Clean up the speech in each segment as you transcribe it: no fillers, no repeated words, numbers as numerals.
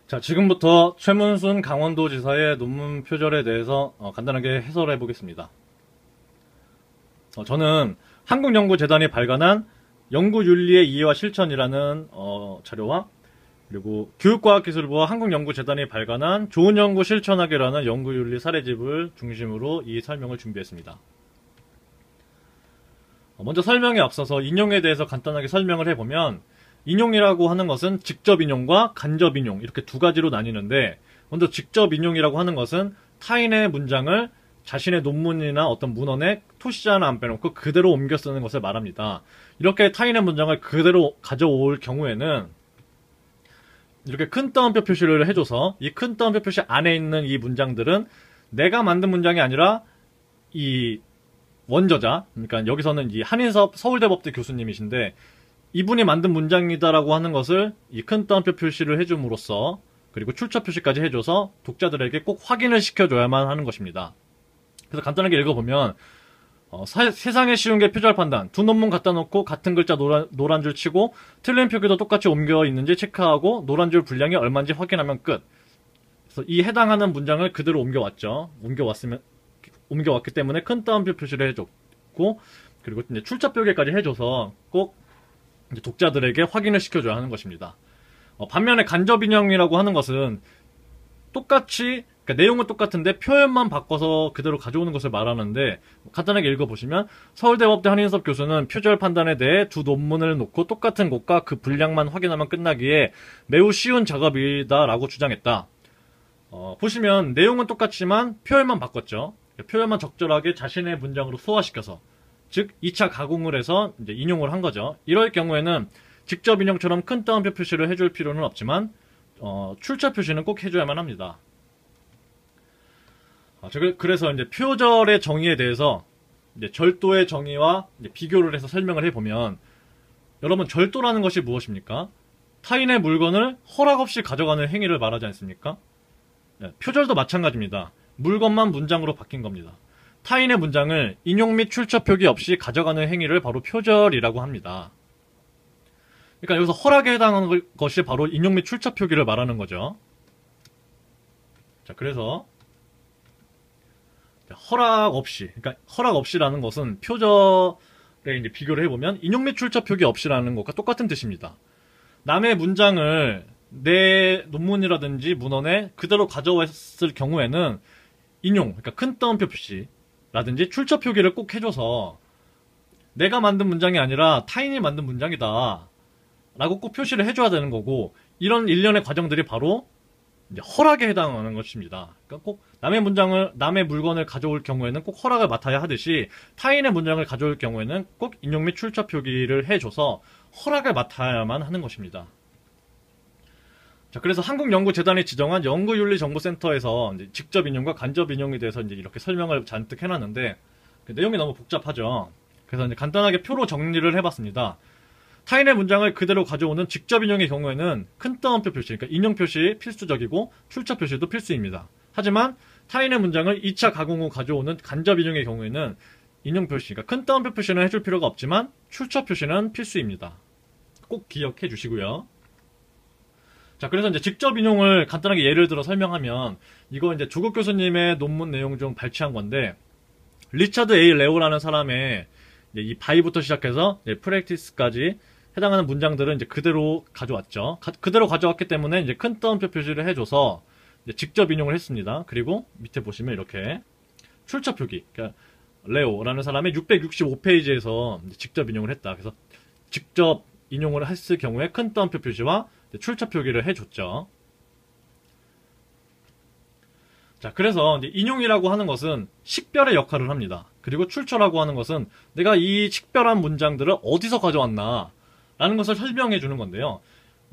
자, 지금부터 최문순 강원도지사의 논문 표절에 대해서 간단하게 해설해 보겠습니다. 저는 한국연구재단이 발간한 연구윤리의 이해와 실천이라는 자료와 그리고 교육과학기술부와 한국연구재단이 발간한 좋은 연구 실천하기라는 연구윤리 사례집을 중심으로 이 설명을 준비했습니다. 먼저 설명에 앞서서 인용에 대해서 간단하게 설명을 해보면, 인용이라고 하는 것은 직접 인용과 간접 인용 이렇게 두 가지로 나뉘는데, 먼저 직접 인용이라고 하는 것은 타인의 문장을 자신의 논문이나 어떤 문헌에 토시 하나 안 빼놓고 그대로 옮겨 쓰는 것을 말합니다. 이렇게 타인의 문장을 그대로 가져올 경우에는 이렇게 큰 따옴표 표시를 해줘서 이 큰 따옴표 표시 안에 있는 이 문장들은 내가 만든 문장이 아니라 이 원저자, 그러니까 여기서는 이 한인섭 서울대법대 교수님이신데 이분이 만든 문장이다라고 하는 것을 이 큰 따옴표 표시를 해줌으로써, 그리고 출처 표시까지 해줘서 독자들에게 꼭 확인을 시켜줘야만 하는 것입니다. 그래서 간단하게 읽어보면, 세상에 쉬운 게 표절 판단. 두 논문 갖다 놓고 같은 글자 노란 줄 치고 틀린 표기도 똑같이 옮겨 있는지 체크하고 노란 줄 분량이 얼마인지 확인하면 끝. 그래서 이 해당하는 문장을 그대로 옮겨왔죠. 옮겨왔기 때문에 큰 따옴표 표시를 해줬고, 그리고 이제 출처 표기까지 해줘서 꼭 이제 독자들에게 확인을 시켜줘야 하는 것입니다. 반면에 간접 인용이라고 하는 것은 똑같이, 그러니까 내용은 똑같은데 표현만 바꿔서 그대로 가져오는 것을 말하는데, 간단하게 읽어보시면 서울대법대 한인섭 교수는 표절 판단에 대해 두 논문을 놓고 똑같은 곳과 그 분량만 확인하면 끝나기에 매우 쉬운 작업이다라고 주장했다. 보시면 내용은 똑같지만 표현만 바꿨죠. 표현만 적절하게 자신의 문장으로 소화시켜서, 즉 2차 가공을 해서 이제 인용을 한 거죠. 이럴 경우에는 직접 인용처럼 큰 따옴표 표시를 해줄 필요는 없지만 출처 표시는 꼭 해줘야만 합니다. 그래서 이제 표절의 정의에 대해서 이제 절도의 정의와 이제 비교를 해서 설명을 해보면, 여러분, 절도라는 것이 무엇입니까? 타인의 물건을 허락 없이 가져가는 행위를 말하지 않습니까? 네, 표절도 마찬가지입니다. 물건만 문장으로 바뀐 겁니다. 타인의 문장을 인용 및 출처 표기 없이 가져가는 행위를 바로 표절이라고 합니다. 그러니까 여기서 허락에 해당하는 것이 바로 인용 및 출처 표기를 말하는 거죠. 자, 그래서 허락 없이, 그러니까 허락 없이라는 것은 표절에 이제 비교를 해보면 인용 및 출처 표기 없이라는 것과 똑같은 뜻입니다. 남의 문장을 내 논문이라든지 문헌에 그대로 가져왔을 경우에는 인용, 그러니까 큰 따옴표 표시라든지 출처 표기를 꼭 해줘서 내가 만든 문장이 아니라 타인이 만든 문장이다 라고 꼭 표시를 해줘야 되는 거고, 이런 일련의 과정들이 바로 이제 허락에 해당하는 것입니다. 그러니까 꼭 남의 물건을 가져올 경우에는 꼭 허락을 맡아야 하듯이, 타인의 문장을 가져올 경우에는 꼭 인용 및 출처 표기를 해줘서 허락을 맡아야만 하는 것입니다. 자, 그래서 한국연구재단이 지정한 연구윤리정보센터에서 이제 직접 인용과 간접 인용에 대해서 이제 이렇게 설명을 잔뜩 해놨는데, 그 내용이 너무 복잡하죠. 그래서 이제 간단하게 표로 정리를 해봤습니다. 타인의 문장을 그대로 가져오는 직접 인용의 경우에는 큰 따옴표 표시, 그러니까 인용 표시 필수적이고 출처 표시도 필수입니다. 하지만 타인의 문장을 2차 가공 후 가져오는 간접 인용의 경우에는 인용 표시, 그러니까 큰 따옴표 표시는 해줄 필요가 없지만 출처 표시는 필수입니다. 꼭 기억해 주시고요. 자, 그래서 이제 직접 인용을 간단하게 예를 들어 설명하면, 이거 이제 조국 교수님의 논문 내용 중 발췌한 건데, 리처드 A. 레오라는 사람의 이 바이부터 시작해서 프랙티스까지 해당하는 문장들은 이제 그대로 가져왔죠. 그대로 가져왔기 때문에 이제 큰 따옴표 표시를 해줘서 이제 직접 인용을 했습니다. 그리고 밑에 보시면 이렇게 출처 표기, 그러니까 레오라는 사람의 665페이지에서 직접 인용을 했다. 그래서 직접 인용을 했을 경우에 큰 따옴표 표시와 출처 표기를 해줬죠. 자, 그래서 이제 인용이라고 하는 것은 식별의 역할을 합니다. 그리고 출처라고 하는 것은 내가 이 식별한 문장들을 어디서 가져왔나 라는 것을 설명해 주는 건데요.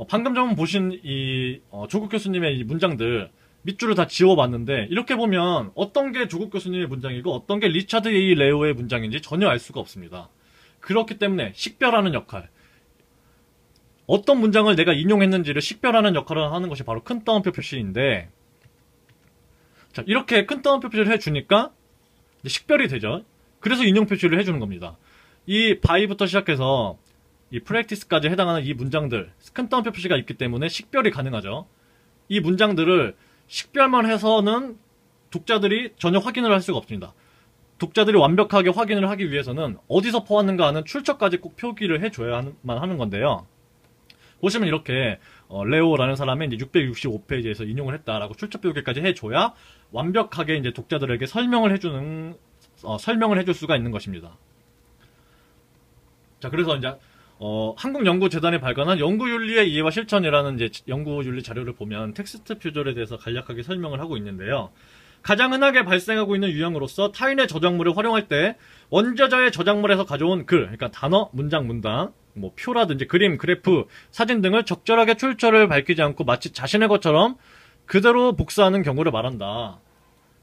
방금 전 보신 이 조국 교수님의 이 문장들 밑줄을 다 지워봤는데, 이렇게 보면 어떤 게 조국 교수님의 문장이고 어떤 게 리처드 A. 레오의 문장인지 전혀 알 수가 없습니다. 그렇기 때문에 식별하는 역할, 어떤 문장을 내가 인용했는지를 식별하는 역할을 하는 것이 바로 큰 따옴표 표시인데, 자, 이렇게 큰 따옴표 표시를 해주니까 식별이 되죠. 그래서 인용 표시를 해주는 겁니다. 이 바이부터 시작해서 이 프랙티스까지 해당하는 이 문장들, 큰 따옴표 표시가 있기 때문에 식별이 가능하죠. 이 문장들을 식별만 해서는 독자들이 전혀 확인을 할 수가 없습니다. 독자들이 완벽하게 확인을 하기 위해서는 어디서 퍼왔는가 하는 출처까지 꼭 표기를 해줘야만 하는 건데요. 보시면 이렇게 레오라는 사람의 이제 665페이지에서 인용을 했다라고 출처 표기까지 해줘야 완벽하게 이제 독자들에게 설명을 해줄 수가 있는 것입니다. 자, 그래서 이제 한국연구재단이 발간한 연구윤리의 이해와 실천이라는 이제 연구윤리 자료를 보면 텍스트 표절에 대해서 간략하게 설명을 하고 있는데요. 가장 흔하게 발생하고 있는 유형으로서 타인의 저작물을 활용할 때 원저자의 저작물에서 가져온 글, 그러니까 단어, 문장, 문단, 뭐 표라든지 그림, 그래프, 사진 등을 적절하게 출처를 밝히지 않고 마치 자신의 것처럼 그대로 복사하는 경우를 말한다.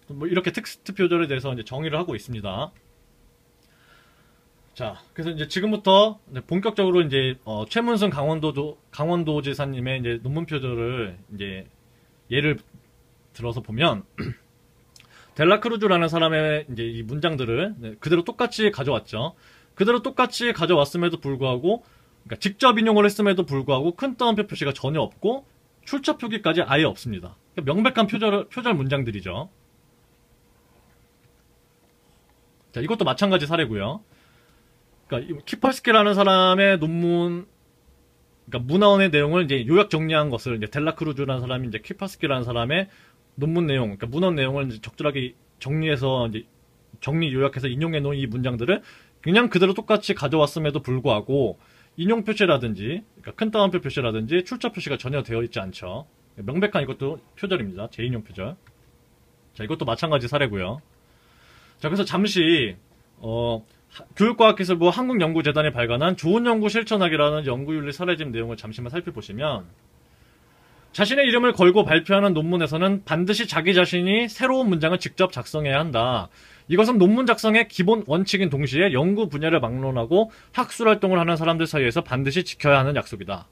뭐 이렇게 텍스트 표절에 대해서 이제 정의를 하고 있습니다. 자, 그래서 이제 지금부터 본격적으로 이제 최문순 강원도지사님의 이제 논문 표절을 이제 예를 들어서 보면 델라크루즈라는 사람의 이제 이 문장들을 그대로 똑같이 가져왔죠. 그대로 똑같이 가져왔음에도 불구하고, 그러니까 직접 인용을 했음에도 불구하고 큰 따옴표 표시가 전혀 없고 출처 표기까지 아예 없습니다. 그러니까 명백한 표절 문장들이죠. 자, 이것도 마찬가지 사례고요. 그러니까 키펄스키라는 사람의 논문, 그러니까 문화원의 내용을 이제 요약 정리한 것을 이제 델라크루즈라는 사람이 이제 키펄스키라는 사람의 논문 내용, 그러니까 문헌 내용을 이제 적절하게 정리해서 이제 정리 요약해서 인용해 놓은 이 문장들을 그냥 그대로 똑같이 가져왔음에도 불구하고 인용 표시라든지, 그러니까 큰 따옴표 표시라든지 출처 표시가 전혀 되어 있지 않죠. 명백한 이것도 표절입니다. 재인용 표절. 자, 이것도 마찬가지 사례고요. 자, 그래서 잠시 교육과학기술부 한국연구재단이 발간한 좋은 연구 실천하기라는 연구윤리 사례집 내용을 잠시만 살펴보시면 자신의 이름을 걸고 발표하는 논문에서는 반드시 자기 자신이 새로운 문장을 직접 작성해야 한다. 이것은 논문 작성의 기본 원칙인 동시에 연구 분야를 막론하고 학술 활동을 하는 사람들 사이에서 반드시 지켜야 하는 약속이다.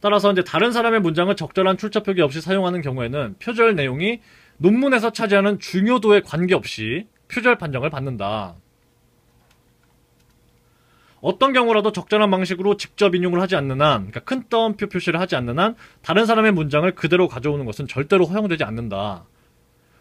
따라서 이제 다른 사람의 문장을 적절한 출처 표기 없이 사용하는 경우에는 표절 내용이 논문에서 차지하는 중요도에 관계없이 표절 판정을 받는다. 어떤 경우라도 적절한 방식으로 직접 인용을 하지 않는 한, 그러니까 큰 따옴표 표시를 하지 않는 한 다른 사람의 문장을 그대로 가져오는 것은 절대로 허용되지 않는다.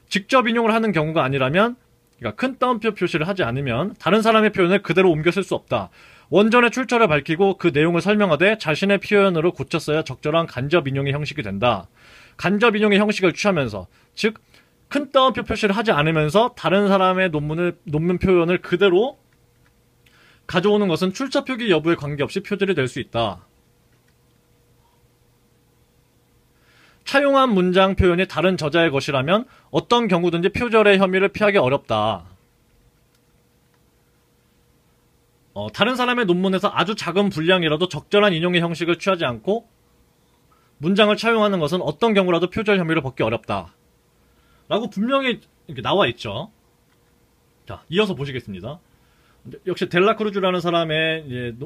직접 인용을 하는 경우가 아니라면, 그러니까 큰 따옴표 표시를 하지 않으면 다른 사람의 표현을 그대로 옮겨 쓸 수 없다. 원전의 출처를 밝히고 그 내용을 설명하되 자신의 표현으로 고쳤어야 적절한 간접 인용의 형식이 된다. 간접 인용의 형식을 취하면서, 즉 큰 따옴표 표시를 하지 않으면서 다른 사람의 논문 표현을 그대로 가져오는 것은 출처 표기 여부에 관계없이 표절이 될 수 있다. 차용한 문장 표현이 다른 저자의 것이라면 어떤 경우든지 표절의 혐의를 피하기 어렵다. 다른 사람의 논문에서 아주 작은 분량이라도 적절한 인용의 형식을 취하지 않고 문장을 차용하는 것은 어떤 경우라도 표절 혐의를 벗기 어렵다. 라고 분명히 이렇게 나와 있죠. 자, 이어서 보시겠습니다. 역시 델라크루즈라는 사람의 이제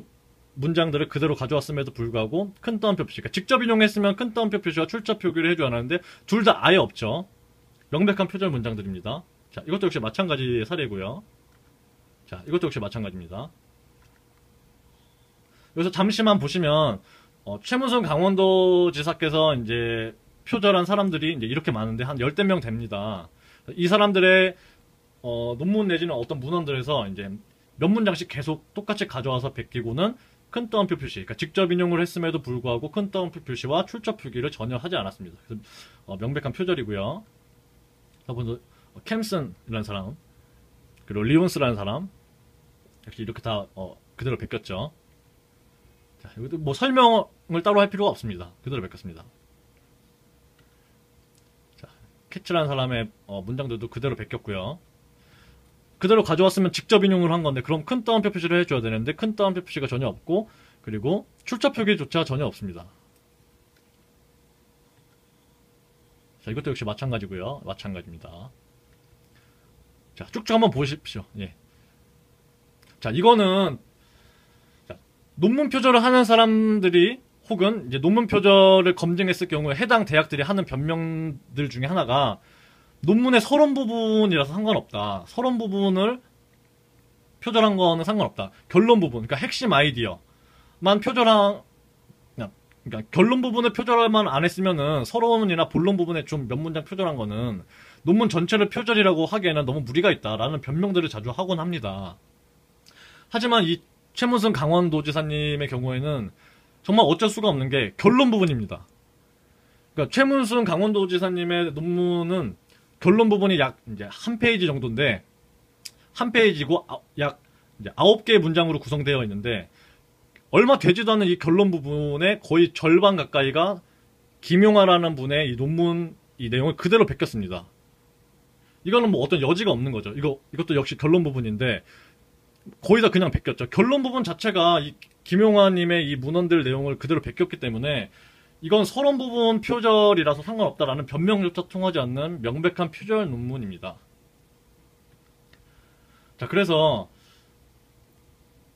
문장들을 그대로 가져왔음에도 불구하고 큰 따옴표 표시, 그러니까 직접 인용했으면 큰 따옴표 표시와 출처 표기를 해줘야 하는데 둘 다 아예 없죠. 명백한 표절 문장들입니다. 자, 이것도 역시 마찬가지의 사례고요. 자, 이것도 역시 마찬가지입니다. 여기서 잠시만 보시면 최문순 강원도지사께서 이제 표절한 사람들이 이제 이렇게 많은데 한 10대 명 됩니다. 이 사람들의 논문 내지는 어떤 문헌들에서 이제 몇 문장씩 계속 똑같이 가져와서 베끼고는 큰 따옴표 표시, 그러니까 직접 인용을 했음에도 불구하고 큰 따옴표 표시와 출처 표기를 전혀 하지 않았습니다. 그래서 명백한 표절이고요. 먼저 캠슨이라는 사람, 그리고 리온스라는 사람, 역시 이렇게 다 그대로 베꼈죠. 자, 이것도 뭐 설명을 따로 할 필요가 없습니다. 그대로 베꼈습니다. 자, 캐치라는 사람의 문장들도 그대로 베꼈고요. 그대로 가져왔으면 직접 인용을 한 건데 그럼 큰 따옴표 표시를 해줘야 되는데 큰 따옴표 표시가 전혀 없고 그리고 출처 표기조차 전혀 없습니다. 자, 이것도 역시 마찬가지고요. 마찬가지입니다. 자, 쭉쭉 한번 보십시오. 예. 자, 이거는 논문 표절을 하는 사람들이 혹은 이제 논문 표절을 검증했을 경우에 해당 대학들이 하는 변명들 중에 하나가 논문의 서론 부분이라서 상관없다. 서론 부분을 표절한 거는 상관없다. 결론 부분, 그러니까 핵심 아이디어만 표절한, 그냥 그러니까 결론 부분을 표절만 안 했으면은 서론이나 본론 부분에 좀 몇 문장 표절한 거는 논문 전체를 표절이라고 하기에는 너무 무리가 있다라는 변명들을 자주 하곤 합니다. 하지만 이 최문순 강원도지사님의 경우에는 정말 어쩔 수가 없는 게 결론 부분입니다. 그러니까 최문순 강원도지사님의 논문은 결론 부분이 약 이제 한 페이지 정도인데, 한 페이지고 약 이제 9개의 문장으로 구성되어 있는데, 얼마 되지도 않은 이 결론 부분의 거의 절반 가까이가 김용하라는 분의 이 논문 이 내용을 그대로 베꼈습니다. 이거는 뭐 어떤 여지가 없는 거죠. 이것도 역시 결론 부분인데 거의 다 그냥 베꼈죠. 결론 부분 자체가 이 김용하님의 이 문헌들 내용을 그대로 베꼈기 때문에 이건 서론 부분 표절이라서 상관없다라는 변명조차 통하지 않는 명백한 표절 논문입니다. 자, 그래서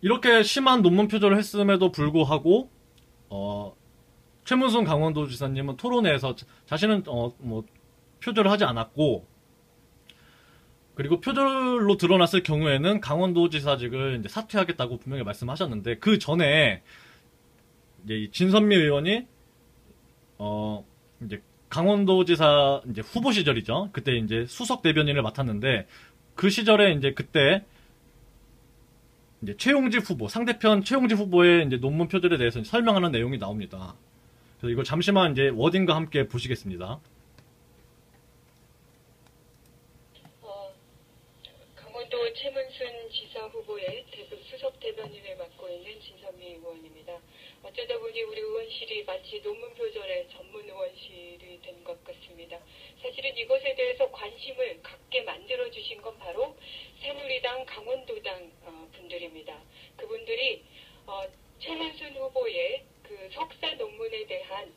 이렇게 심한 논문 표절을 했음에도 불구하고 최문순 강원도지사님은 토론회에서 자신은 뭐 표절을 하지 않았고, 그리고 표절로 드러났을 경우에는 강원도지사직을 이제 사퇴하겠다고 분명히 말씀하셨는데, 그 전에 이제 이 진선미 의원이 이제 강원도지사 이제 후보 시절이죠. 그때 이제 수석 대변인을 맡았는데, 그 시절에 이제 그때 이제 최용집 후보, 상대편 최용집 후보의 이제 논문 표절에 대해서 설명하는 내용이 나옵니다. 그래서 이걸 잠시만 이제 워딩과 함께 보시겠습니다. 강원도 최문순 지사 후보의 수석 대변인을 맡고 있는 진선미 의원입니다. 어쩌다 보니 우리 의원실이 마치 논문 표절의 전문 의원실이 된 것 같습니다. 사실은 이것에 대해서 관심을 갖게 만들어주신 건 바로 새누리당, 강원도당 분들입니다. 그분들이 최문순 후보의 그 석사 논문에 대한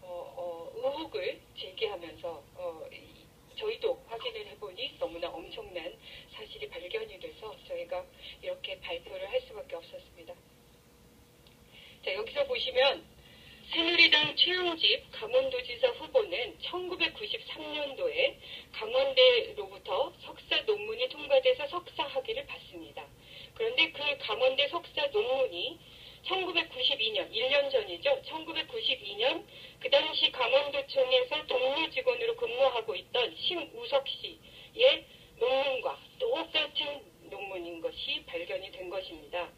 의혹을 제기하면서 저희도 확인을 해보니 너무나 엄청난 사실이 발견이 돼서 저희가 이렇게 발표를 할 수밖에 없었습니다. 자, 여기서 보시면 새누리당 최용집 강원도지사 후보는 1993년도에 강원대로부터 석사 논문이 통과돼서 석사 학위를 받습니다. 그런데 그 강원대 석사 논문이 1992년, 1년 전이죠. 1992년 그 당시 강원도청에서 동료 직원으로 근무하고 있던 심우석 씨의 논문과 똑같은 논문인 것이 발견이 된 것입니다.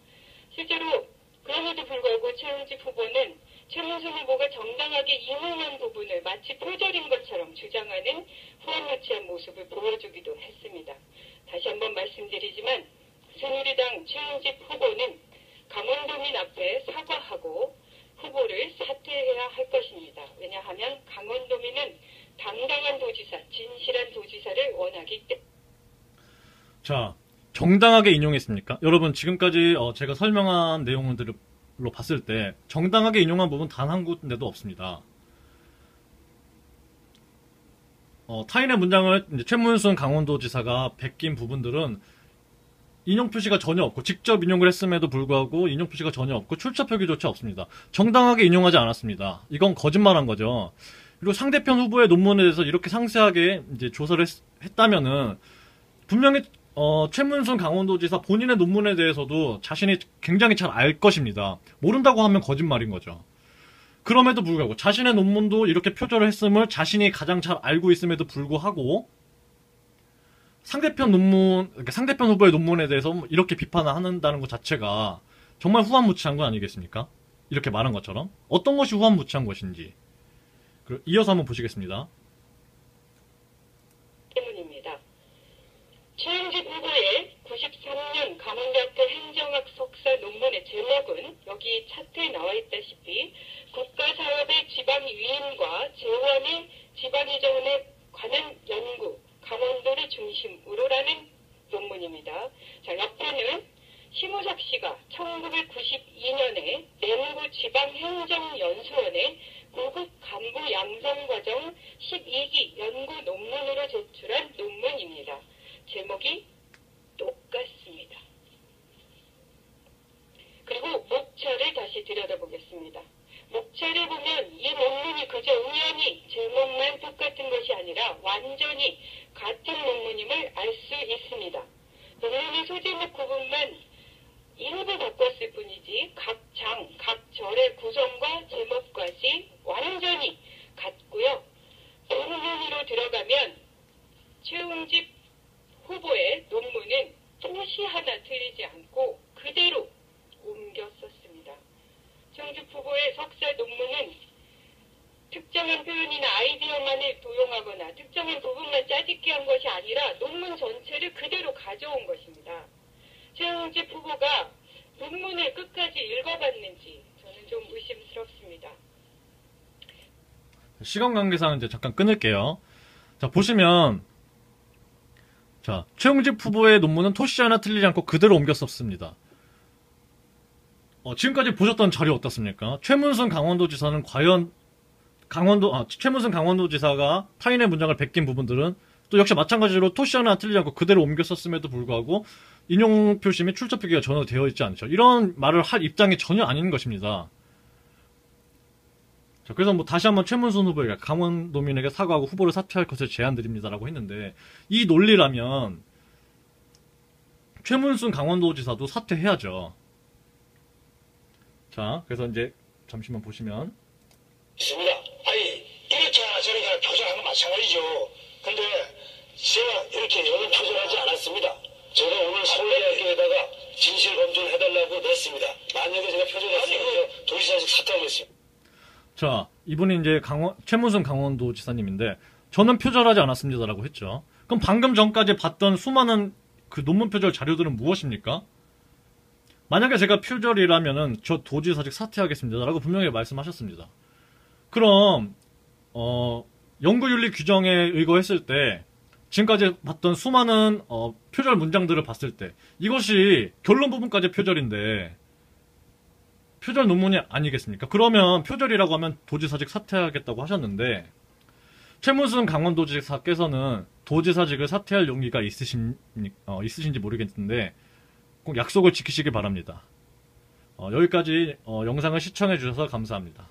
실제로 그럼에도 불구하고 최용집 후보는 최문순 후보가 정당하게 인용한 부분을 마치 표절인 것처럼 주장하는 후안무치한 모습을 보여주기도 했습니다. 다시 한번 말씀드리지만 새누리당 최용집 후보는 강원도민 앞에 사과하고 후보를 사퇴해야 할 것입니다. 왜냐하면 강원도민은 당당한 도지사, 진실한 도지사를 원하기 때문에. 자, 정당하게 인용했습니까? 여러분, 지금까지 제가 설명한 내용들로 봤을 때 정당하게 인용한 부분 단 한 군데도 없습니다. 타인의 문장을 이제 최문순 강원도지사가 베낀 부분들은 인용 표시가 전혀 없고, 직접 인용을 했음에도 불구하고 인용 표시가 전혀 없고 출처 표기조차 없습니다. 정당하게 인용하지 않았습니다. 이건 거짓말한 거죠. 그리고 상대편 후보의 논문에 대해서 이렇게 상세하게 이제 조사를 했다면은 분명히 최문순 강원도지사 본인의 논문에 대해서도 자신이 굉장히 잘 알 것입니다. 모른다고 하면 거짓말인 거죠. 그럼에도 불구하고 자신의 논문도 이렇게 표절을 했음을 자신이 가장 잘 알고 있음에도 불구하고 상대편 논문, 그러니까 상대편 후보의 논문에 대해서 이렇게 비판을 한다는 것 자체가 정말 후안무치한 거 아니겠습니까? 이렇게 말한 것처럼 어떤 것이 후안무치한 것인지 이어서 한번 보시겠습니다. 때문입니다. 최용집 후보의 93년 강원대학교 행정학 석사 논문의 제목은 여기 차트에 나와 있다시피 국가사업의 지방위임과 재원의 지방이전에 관한 연구, 강원도를 중심으로라는 논문입니다. 자, 옆에는 심우석 씨가 1992년에 내무부 지방행정연수원에 고급 간부 양성과정 12기 연구 논문으로 제출한 논문입니다. 제목이 똑같습니다. 그리고 목차를 다시 들여다보겠습니다. 목차를 보면 이 논문이 그저 우연히 제목만 똑같은 것이 아니라 완전히 같은 논문임을 알 수 있습니다. 논문의 소제목 부분만 일부 바꿨을 뿐이지 각 장, 각 절의 구성과 제목까지 완전히 같고요. 논문으로 들어가면 최웅집 후보의 논문은 토시 하나 틀리지 않고 그대로 옮겨 썼습니다. 최웅집 후보의 석사 논문은 특정한 표현이나 아이디어만을 도용하거나 특정한 부분만 짜집기 한 것이 아니라 논문 전체를 그대로 가져온 것입니다. 최웅집 후보가 논문을 끝까지 읽어봤는지 저는 좀 의심스럽습니다. 시간 관계상 이제 잠깐 끊을게요. 자, 보시면, 자, 최웅집 후보의 논문은 토시 하나 틀리지 않고 그대로 옮겨 썼습니다. 지금까지 보셨던 자료 어떻습니까? 최문순 강원도지사는 과연 최문순 강원도지사가 타인의 문장을 베낀 부분들은 또 역시 마찬가지로 토시 하나 틀리지 않고 그대로 옮겨 썼음에도 불구하고 인용 표시 및 출처 표기가 전혀 되어 있지 않죠. 이런 말을 할 입장이 전혀 아닌 것입니다. 자, 그래서 뭐 다시 한번 최문순 후보에게 강원도민에게 사과하고 후보를 사퇴할 것을 제안드립니다라고 했는데, 이 논리라면 최문순 강원도지사도 사퇴해야죠. 자, 그래서 이제 잠시만 보시면 있습니다. 아니 이렇게 하나 저렇게 하나 표절하는 건 마찬가지죠. 근데 제가 이렇게 여론 표절하지 않았습니다. 제가 오늘 서울대학교에다가 진실 검증을 해달라고 냈습니다. 만약에 제가 표절했으면 도지사직 사퇴하겠습니다. 자, 이분이 이제 최문순 강원도지사님인데 저는 표절하지 않았습니다라고 했죠. 그럼 방금 전까지 봤던 수많은 그 논문 표절 자료들은 무엇입니까? 만약에 제가 표절이라면은 저 도지사직 사퇴하겠습니다라고 분명히 말씀하셨습니다. 그럼 연구윤리 규정에 의거했을 때 지금까지 봤던 수많은 표절 문장들을 봤을 때 이것이 결론 부분까지 표절인데 표절 논문이 아니겠습니까? 그러면 표절이라고 하면 도지사직 사퇴하겠다고 하셨는데 최문순 강원도지사께서는 도지사직을 사퇴할 용기가 있으신지 모르겠는데 꼭 약속을 지키시길 바랍니다. 여기까지 영상을 시청해 주셔서 감사합니다.